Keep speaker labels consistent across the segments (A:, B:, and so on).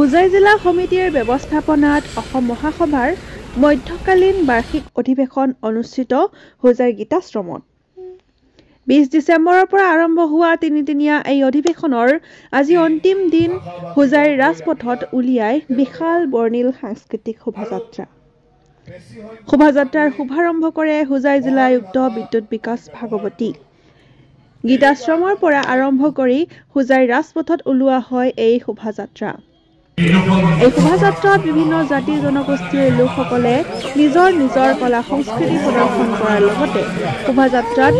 A: হোজাই জিলা সমিতিৰ ব্যৱস্থাপনাত অসম মহাসভাৰ মধ্যকালীন বাৰ্ষিক অধিৱেশন অনুষ্ঠিত হোজাই গীতাশ্ৰমত। 20 ডিচেম্বৰৰ পৰা আৰম্ভ হোৱা তিনিদিনীয়া এই অধিৱেশনৰ আজি অন্তিম দিন হোজাইৰ ৰাজপথত উলিয়াই বিশাল বৰ্ণিল সাংস্কৃতিক শোভাযাত্ৰা। শোভাযাত্ৰাৰ শুভাৰম্ভ কৰে হোজাই জিলা আয়ুক্ত বিদ্যুৎ বিকাশ ভাগৱতী। গীতাশ্ৰমৰ পৰা আৰম্ভ কৰি হোজাইৰ ৰাজপথত ওলোৱা হয় এই শোভাযাত্ৰা। এই শোভাযাত্ৰাত বিভিন্ন জাতি জনগোষ্ঠীৰ লোকসকলে নিজৰ নিজৰ কলা সংস্কৃতি প্ৰদৰ্শন কৰাৰ লগতে শোভাযাত্ৰাত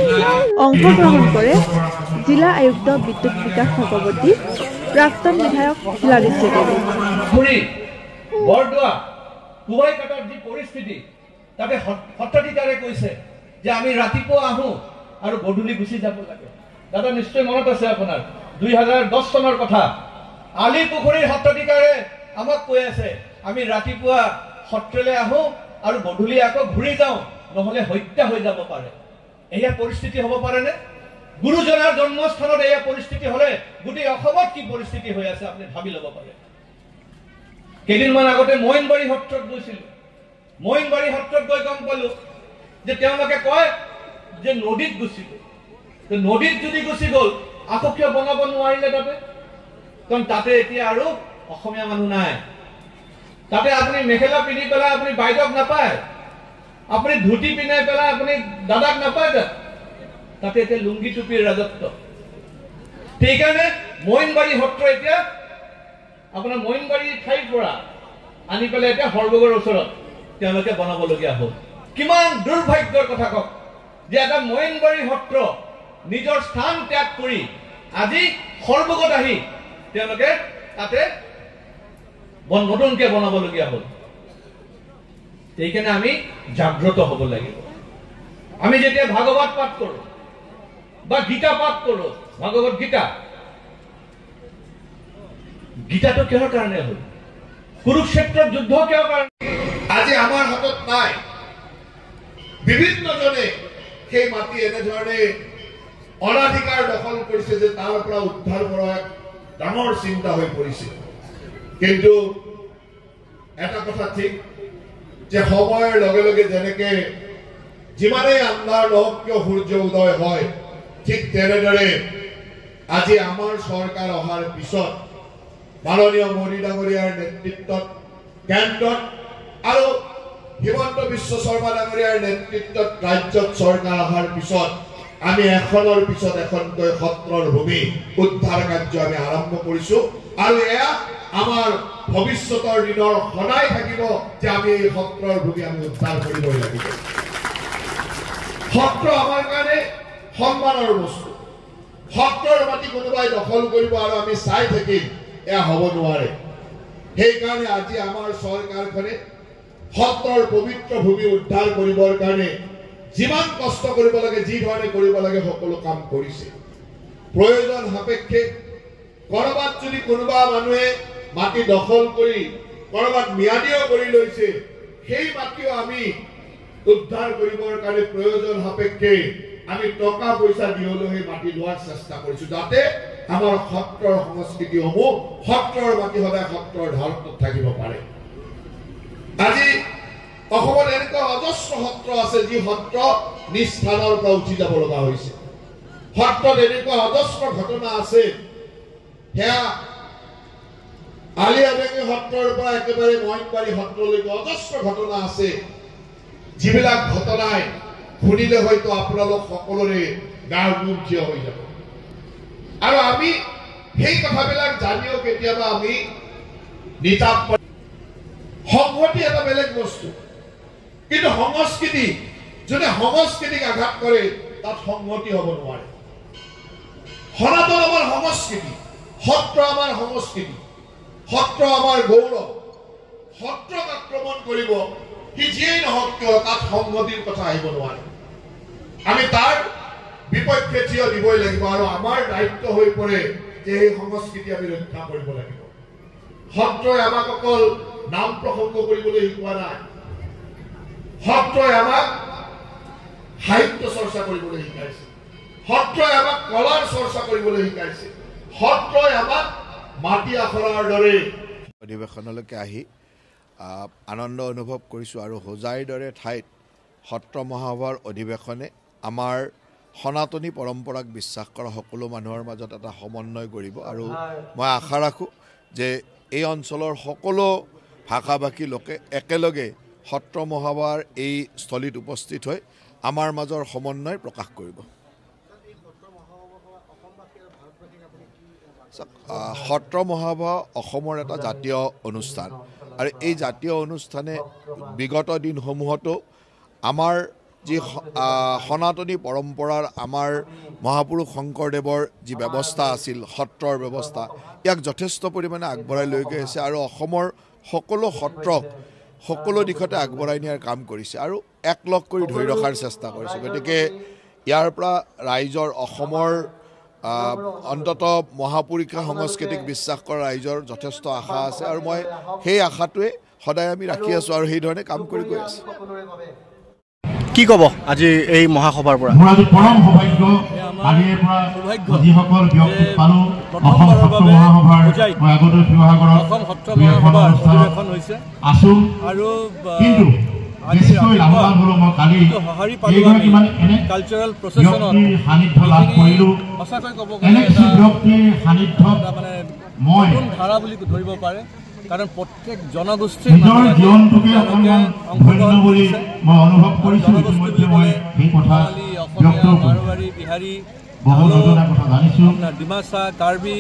A: অংশগ্ৰহণ কৰে জিলা আয়ুক্ত বিদ্যুৎ বিকাশ ভাগৱতী, প্ৰাক্তন বিধায়ক লালিত দেৱী।
B: তাতে সত্ৰাধিকাৰে কৈছে যে আমি ৰাতিপুৱা আহো আৰু গধূলি গুচি যাব লাগে। দাদা নিশ্চয় মনত আছে আপোনাৰ 2010 চনৰ কথা। আলি পুখুৰীৰ সত্ৰাধিকাৰে আমাক কৈ আছে আমি ৰাতিপুৱা সত্ৰলৈ আহো আৰু গধূলি আকৌ ঘূৰি যাওঁ, নহলে হত্যা হৈ যাব পাৰে। এয়া পৰিস্থিতি হ'ব পাৰেনে? গুৰুজনাৰ জন্মস্থানত এয়া পৰিস্থিতি হলে গোটেই অসমত কি পৰিস্থিতি হৈ আছে আপুনি ভাবি ল'ব পাৰে। কেইদিনমান আগতে মইনবাৰী সত্ৰত গৈছিলো। মইনবাৰী সত্ৰত গৈ গম পালো যে তেওঁলোকে কয় যে নদীত গুচি গ'ল। নদীত যদি গুচি গ'ল আকৌ কিয় বনাব নোৱাৰিলে তাতে? কাৰণ তাতে এতিয়া আৰু অসমীয়া মানুহ নাই। তাতে আপুনি মেখেলা পিন্ধি পেলাই আপুনি বাইদেউক নাপায়, আপুনি ধুতি পিন্ধাই পেলাই আপুনি দাদাক নাপায়। তাতে এতিয়া লুংগি টুপিৰ ৰাজত্ব। সেইকাৰণে মইনবাৰী সত্ৰ এতিয়া আপোনাৰ মইনবাৰী ঠাইৰ পৰা আনি পেলাই এতিয়া সৰ্বগড়ৰ ওচৰত তেওঁলোকে বনাবলগীয়া হ'ল। কিমান দুৰ্ভাগ্যৰ কথা কওক যে এটা মইনবাৰী সত্ৰ নিজৰ স্থান ত্যাগ কৰি আজি সৰ্বগত আহি তেওঁলোকে তাতে নতুনকে বনাবলগীয়া হ'ল। সেইকাৰণে আমি জাগ্ৰত হ'ব লাগিব। আমি যেতিয়া ভাগৱত পাঠ কৰো বা গীতা পাঠ কৰো, ভাগৱত গীতা, গীতাটো কিহৰ কাৰণে হ'ল? কুৰুক্ষেত্ৰৰ যুদ্ধ কিহৰ কাৰণে? আজি আমাৰ হাতত নাই। বিভিন্নজনে সেই মাটি এনেধৰণে অনাধিকাৰ দখল কৰিছে যে তাৰ পৰা উদ্ধাৰ কৰা এক ডাঙৰ চিন্তা হৈ পৰিছে। কিন্তু এটা কথা ঠিক যে সময়ৰ লগে লগে যেনেকে যিমানেই আন্ধাৰ নহওক কিয় সূৰ্য উদয় হয়, ঠিক তেনেদৰে আজি আমাৰ চৰকাৰ অহাৰ পিছত মাননীয় মোদী ডাঙৰীয়াৰ নেতৃত্বত কেন্দ্ৰত আৰু হিমন্ত বিশ্ব শৰ্মা ডাঙৰীয়াৰ নেতৃত্বত ৰাজ্যত চৰকাৰ অহাৰ পিছত আমি এখনৰ পিছত এখনকৈ সত্ৰৰ ভূমি উদ্ধাৰ কাৰ্য আমি আৰম্ভ কৰিছো। আৰু এয়া আমাৰ ভৱিষ্যতৰ দিনৰ সদায় থাকিব যে আমি এই সত্ৰৰ ভূমি আমি উদ্ধাৰ কৰিবই লাগিব। সত্ৰ আমাৰ কাৰণে সন্মানৰ বস্তু। সত্ৰৰ মাটি কোনোবাই দখল কৰিব আৰু আমি চাই থাকিম, এয়া হ'ব নোৱাৰে। সেইকাৰণে আজি আমাৰ চৰকাৰখনে সত্ৰৰ পবিত্ৰ ভূমি উদ্ধাৰ কৰিবৰ কাৰণে যিমান কষ্ট কৰিব লাগে, যি ধৰণে কৰিব লাগে সকলো কাম কৰিছে। প্ৰয়োজন সাপেক্ষে কৰবাত যদি কোনোবা মানুহে মাটি দখল কৰি কৰবাত ম্যাদীও কৰি লৈছে, সেই মাটিও আমি উদ্ধাৰ কৰিবৰ কাৰণে প্ৰয়োজন সাপেক্ষে আমি টকা পইচা দিবলৈ সেই মাটি লোৱাৰ চেষ্টা কৰিছো, যাতে আমাৰ সত্ৰৰ সংস্কৃতিসমূহ সত্ৰৰ মাটি সদায় সত্ৰৰ ধাৰণত থাকিব পাৰে। আজি অসমত এনেকুৱা অজস্ৰ সত্ৰ আছে যি সত্ৰ নিস্থানৰ পৰা উঠি যাব লগা হৈছে। সত্ৰত এনেকুৱা অজস্ৰ ঘটনা আছে, সেয়া আলিয়াবেঙি সত্ৰৰ পৰা একেবাৰে মইনবাৰী সত্ৰলৈকে অজস্ৰ ঘটনা আছে, যিবিলাক ঘটনাই শুনিলে হয়তো আপোনালোক সকলোৰে গাৰ নোম থিয় হৈ যাব। আৰু আমি সেই কথাবিলাক জানিও কেতিয়াবা আমি নিতাপ। সংহতি এটা বেলেগ বস্তু, কিন্তু সংস্কৃতি যদি সংস্কৃতিক আঘাত কৰে তাত সংহতি হ'ব নোৱাৰে। সনাতন আমাৰ সংস্কৃতি, সত্ৰ আমাৰ সংস্কৃতি, সত্ৰ আমাৰ গৌৰৱ। সত্ৰক আক্ৰমণ কৰিব সি যিয়েই নহওক কিয় তাত সংহতিৰ কথা আহিব নোৱাৰে। আমি তাৰ বিপক্ষে থিয় দিবই লাগিব আৰু আমাৰ দায়িত্ব হৈ পৰে যে এই সংস্কৃতি আমি ৰক্ষা কৰিব লাগিব। সত্ৰই আমাক অকল নাম প্ৰসংগ কৰিবলৈ শিকোৱা নাই, সত্ৰই আমাক সাহিত্য চৰ্চা কৰিবলৈ শিকাইছে, সত্ৰই আমাক কলাৰ চৰ্চা কৰিবলৈ শিকাইছে, সত্ৰই আমাক মাটি আখৰাৰ দৰে
C: অধিৱেশনলৈকে আহি আনন্দ অনুভৱ কৰিছোঁ আৰু হোজাইৰ দৰে ঠাইত সত্ৰ মহাসভাৰ অধিৱেশনে আমাৰ সনাতনী পৰম্পৰাক বিশ্বাস কৰা সকলো মানুহৰ মাজত এটা সমন্বয় কৰিব আৰু মই আশা ৰাখোঁ যে এই অঞ্চলৰ সকলো ভাষাভাষী লোকে একেলগে সত্ৰ মহাসভাৰ এই স্থলীত উপস্থিত হৈ আমাৰ মাজৰ সমন্বয় প্ৰকাশ কৰিব। সত্ৰ মহাসভা অসমৰ এটা জাতীয় অনুষ্ঠান আৰু এই জাতীয় অনুষ্ঠানে বিগত দিনসমূহতো আমাৰ যি সনাতনী পৰম্পৰাৰ আমাৰ মহাপুৰুষ শংকৰদেৱৰ যি ব্যৱস্থা আছিল সত্ৰৰ ব্যৱস্থা ইয়াক যথেষ্ট পৰিমাণে আগবঢ়াই লৈ গৈ আছে আৰু অসমৰ সকলো সত্ৰক সকলো দিশতে আগবঢ়াই নিয়াৰ কাম কৰিছে আৰু একলগ কৰি ধৰি ৰখাৰ চেষ্টা কৰিছে। গতিকে ইয়াৰ পৰা ৰাইজৰ অসমৰ অন্তত মহাপুৰুষা সংস্কৃতিক বিশ্বাস কৰা ৰাইজৰ যথেষ্ট আশা আছে আৰু মই সেই আশাটোৱে সদায় আমি ৰাখি আছোঁ আৰু সেইধৰণে কাম কৰি গৈ আছোঁ।
D: কি ক'ব আজি এই মহাসভাৰ পৰা?
E: মোৰ আজি পৰম সৌভাগ্য আজিৰ পৰা যিসকল ব্যক্তি পালোঁ অসম সত্ৰ মহাসভাৰ মই আগতে শিৱসাগৰত আছোঁ কিন্তু বেছিকৈ লাভৱান হ'লোঁ মই কালি এইগৰাকীমান এনে ব্যক্তিৰ সান্নিধ্য লাভ কৰিলোঁ। এনে কিছু ব্যক্তিৰ সান্নিধ্যত মই
F: কাৰণ প্ৰত্যেক জনগোষ্ঠী
E: নিজৰ জীৱনটোকে অকণমান ধন্য বুলি মই অনুভৱ কৰিছোঁ। ইতিমধ্যে মই সেই কথা ব্যক্ত
F: মাৰোৱাৰী বিহাৰী
E: বহু নজনা কথা জানিছোঁ।
F: আপোনাৰ ডিমাচা কাৰ্বি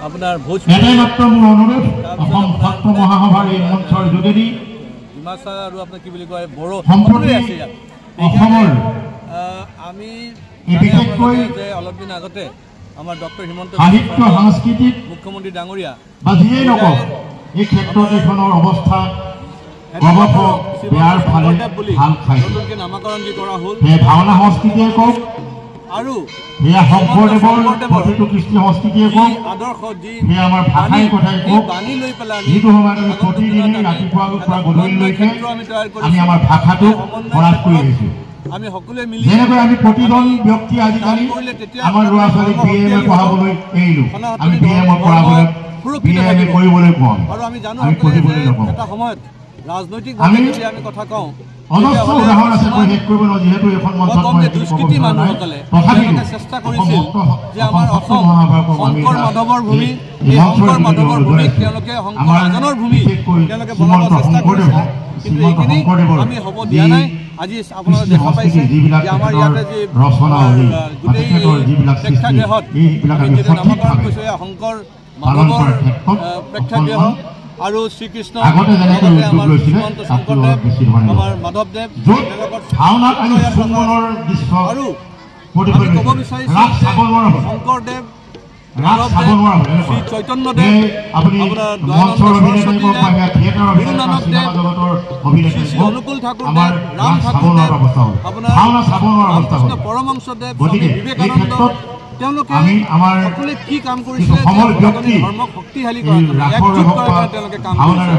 F: আপোনাৰ
E: এটাই মাত্ৰ মোৰ অনুৰোধ অসম সত্ৰ মহাসভাৰ এই মঞ্চৰ যোগেদি
F: ডিমাচা আৰু আপোনাৰ কি বুলি কয় বড়ো
E: সম্প্ৰতি
F: আছে ইয়াত
E: অসমৰ
F: আমি
E: বিশেষকৈ
F: যে অলপ দিন আগতে আমাৰ ডক্টৰ হিমন্ত
E: সাহিত্য সাংস্কৃতিক
F: মুখ্যমন্ত্ৰী ডাঙৰীয়া
E: বা যিয়েই নকওঁ এই ক্ষেত্ৰত এইখনৰ অৱস্থা বেয়াৰ ফালে ভাল খাইছে।
F: নতুনকৈ নামাকৰণ যি কৰা হ'ল
E: সেই ভাওনা সংস্কৃতিয়ে কওক
F: আৰু
E: সেয়া শংকৰদেৱৰ প্ৰতিটো কৃষ্টি সংস্কৃতিয়ে কওক
F: আদৰ্শ যি
E: সেয়া আমাৰ ভাষাই কথাই কওক
F: বাণী লৈ পেলাই
E: যিটো সময়ত আমি প্ৰতিদিনে ৰাতিপুৱা পৰা গধূলিলৈকে আমি আমাৰ ভাষাটোক প্ৰয়াস কৰি আহিছোঁ।
F: আমি সকলোৱে মিলি
E: যেনেকৈ আমি প্ৰতিজন ব্যক্তি আজিকালি আমাৰ ল'ৰা ছোৱালীক BA পঢ়াবলৈ এৰিলোঁ আমি BA পঢ়াবলৈ আমি কৰিবলৈ কওঁ
F: আৰু আমি জানো
E: আমি পঢ়িবলৈ নকওঁ।
F: এটা সময়ত ৰাজনৈতিক
E: আমি
F: কথা কওঁ
E: অজস্ৰ উদাহৰণ আছে মই শেষ কৰিব নোৱাৰোঁ যিহেতু এখন মঞ্চত মই
F: দুষ্কৃতি মানুহসকলে চেষ্টা কৰিছিল যে আমাৰ অসম শংকৰ মাধৱৰ ভূমি এই শংকৰ মাধৱৰ ভূমিক তেওঁলোকে শংকৰ ৰাজনৰ ভূমি তেওঁলোকে বনাব চেষ্টা কৰিছিল কিন্তু এইখিনি আমি হ'ব দিয়া নাই। আজি আপোনালোকে দেখা পাইছে যে আমাৰ ইয়াতে যি গোটেই প্ৰেক্ষাগৃহত নামকৰণ কৰিছে শংকৰ মাধৱৰ প্ৰেক্ষাগৃহ আৰু শ্ৰীকৃষ্ণ আমাৰ শংকৰদেৱ আমাৰ মাধৱদেৱ আৰু আমি ক'ব বিচাৰিছোঁ শংকৰদেৱ শ্ৰী চৈতন্যদেৱ আপোনাৰ গুৰু নানক দেৱ শ্ৰী শ্ৰী অনুকূল ঠাকুৰদেৱ ৰাম ঠাকুৰদেৱ আপোনাৰ ৰামকৃষ্ণ পৰমহংসদেৱ স্বামী বিবেকানন্দ তেওঁলোকে সকলোৱে কি কাম কৰিছিলে ধৰ্মক শক্তিশালী কৰাৰ কাৰণে একজোট কৰাৰ কাৰণে তেওঁলোকে কাম কৰিছে।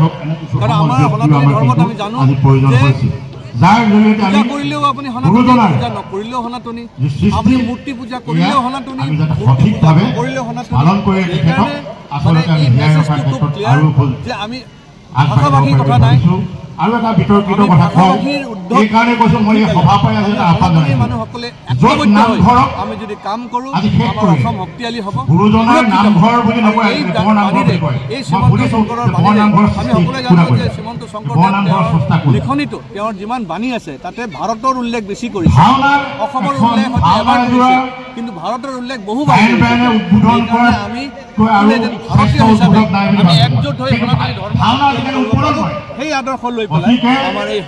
F: কাৰণ আমাৰ সনাতনী ধৰ্মত আমি জানো যে পূজা কৰিলেও আপুনি সনাতনী পূজা নকৰিলেও সনাতনী আপুনি মূৰ্তি পূজা কৰিলেও সনাতনী মূৰ্তি পূজা নকৰিলেও সনাতনী। সেইকাৰণে মানে এই মেছেজটো খুব ক্লিয়াৰ যে আমি ভাষাভাষীৰ কথা নাই
E: আৰু এটা বিতৰ্কিত কথা কওঁ এইকাৰণে কৈছোঁ মই সভা পাই আজি আহ্বান জনাইছোঁ
F: মানুহসকলে একত্ৰিত হৈ আমি যদি কাম কৰোঁ আমাৰ অসম শক্তিশালী হ'ব।
E: গুৰুজনাৰ নামঘৰ বুলি নকয়
F: এই শ্ৰীমন্ত শংকৰৰ বাণীৰে আমি সকলোৱে জানো যে শ্ৰীমন্ত শংকৰদেৱ লিখনিটো তেওঁৰ যিমান বাণী আছে তাতে ভাৰতৰ উল্লেখ বেছি কৰিছে অসমৰ উল্লেখ এবাৰ কৰিছে কিন্তু ভাৰতৰ উল্লেখ বহুবাৰ সেইকাৰণে আমি ভাৰতীয় হিচাপে আমি একজোট হৈ সনাতনী ধৰ্ম সেই আদৰ্শ লৈ পেলাই আমাৰ এই